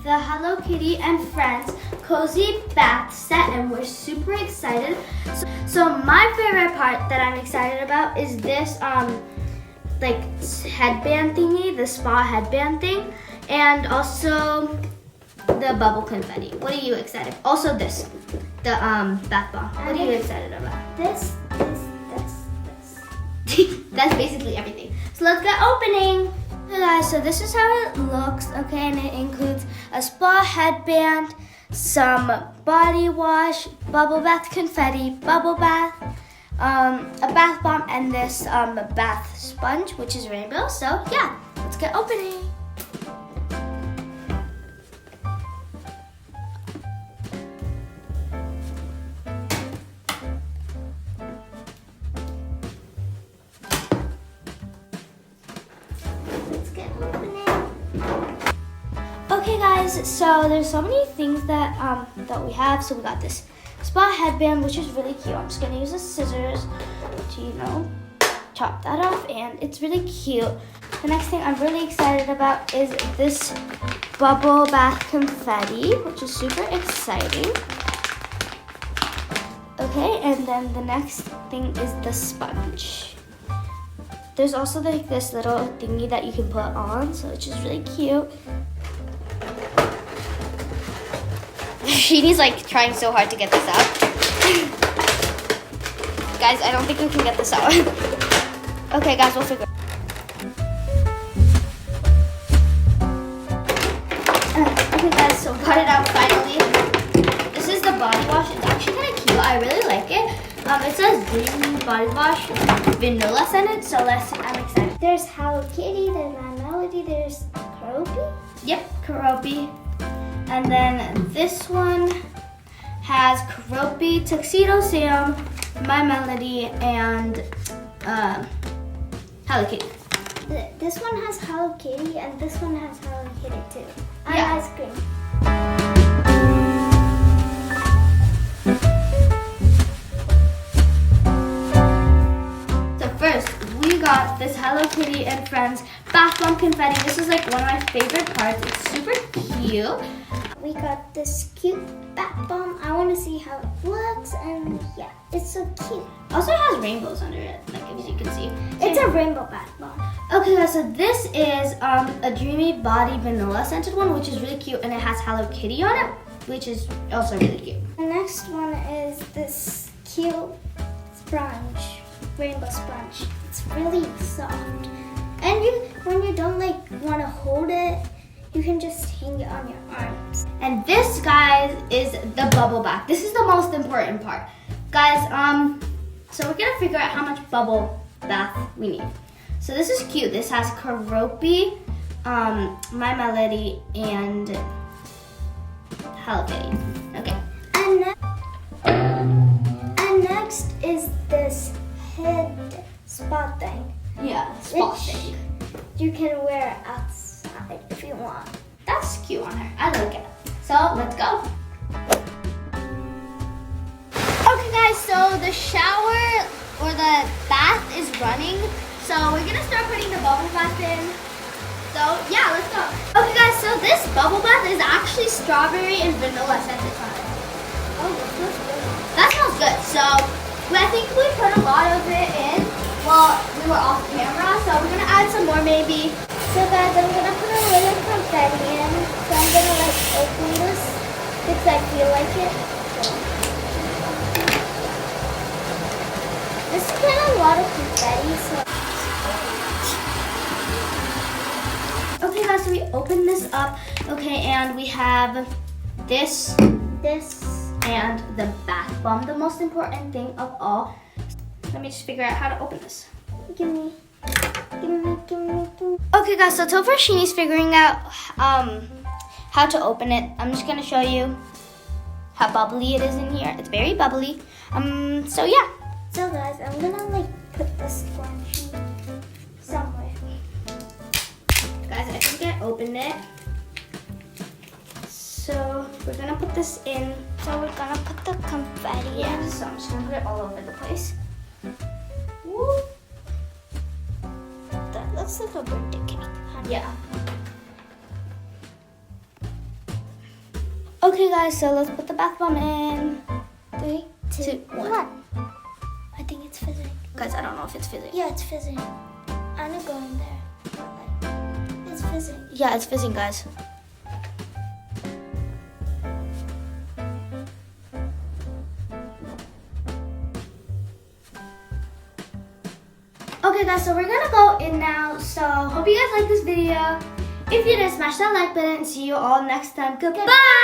the Hello Kitty and Friends Cozy Bath Set, and we're super excited. So my favorite part that I'm excited about is this like headband thingy, the spa headband thing, and also the bubble confetti. What are you excited? Also this, the bath bomb. What are you excited about? This. That's basically everything. So let's get opening. Hey guys, so this is how it looks, okay, and it includes a spa headband, some body wash, bubble bath confetti, bubble bath, a bath bomb, and this bath sponge, which is rainbow. So yeah, let's get opening. Okay guys, so there's so many things that we have. So we got this spa headband, which is really cute. I'm just gonna use the scissors to, chop that off, and it's really cute. The next thing I'm really excited about is this bubble bath confetti, which is super exciting. Okay, and then the next thing is the sponge. There's also like this little thingy that you can put on, so it's just really cute. Sheenie's like trying so hard to get this out. Guys, I don't think we can get this out. Okay, guys, we'll figure it out. Okay, guys, so got it out finally. This is the body wash. It's actually kind of cute. I really like it. It says Dreamy Body Wash, vanilla scented, so I'm excited. There's Hello Kitty, there's My Melody, there's Keroppi. Yep, Keroppi. And then this one has Keroppi, Tuxedo Sam, My Melody, and Hello Kitty. This one has Hello Kitty, and this one has Hello Kitty too. And Yeah. ice cream. So first, we got this Hello Kitty and Friends bath bomb confetti. This is like one of my favorite parts. It's super cute. We got this cute bath bomb. I want to see how it looks, and yeah, it's so cute. Also has rainbows under it, like as you can see. It's a rainbow bath bomb. Okay guys, so this is a Dreamy Body vanilla scented one, which is really cute, and it has Hello Kitty on it, which is also really cute. The next one is this cute sponge, rainbow sponge. It's really soft, and when you don't want to hold it, you can just hang it on your arms. And this, guys, is the bubble bath. This is the most important part. Guys, so we're gonna figure out how much bubble bath we need. So this is cute. This has Keroppi, My Melody, and Hello Kitty. Okay. And next is this head spa thing. Yeah, spot Which thing. you can wear outside if you want. That's cute on her. I like it. So let's go. Okay guys, so the shower or the bath is running. So we're gonna start putting the bubble bath in. So yeah, let's go. Okay guys, so this bubble bath is actually strawberry and vanilla scented. Oh, it smells good. That smells good. So I think we put a lot of it in while we were off camera. So we're gonna add some more maybe. So guys, I'm gonna put a little confetti in. So I'm gonna open this because I feel like it. This is kind of a lot of confetti, so. Okay guys, so we open this up. Okay, and we have this and the bath bomb, the most important thing of all. Let me just figure out how to open this. Give me. Okay guys, so till Sheenie's figuring out how to open it, I'm just gonna show you how bubbly it is in here. It's very bubbly. So yeah. So guys, I'm gonna put this sponge somewhere. Guys, I think I opened it. So we're gonna put this in. So we're gonna put the confetti in. So I'm just gonna put it all over the place. Woo. That looks like a birthday cake. Yeah. Okay, guys, so let's put the bath bomb in. 3, 2, 1. I think it's fizzing. Guys, I don't know if it's fizzing. Yeah, it's fizzing. I'm not going there. It's fizzing. Yeah, it's fizzing, guys. Okay, guys, so we're gonna go in now. So, hope you guys like this video. If you did, smash that like button and see you all next time. Goodbye!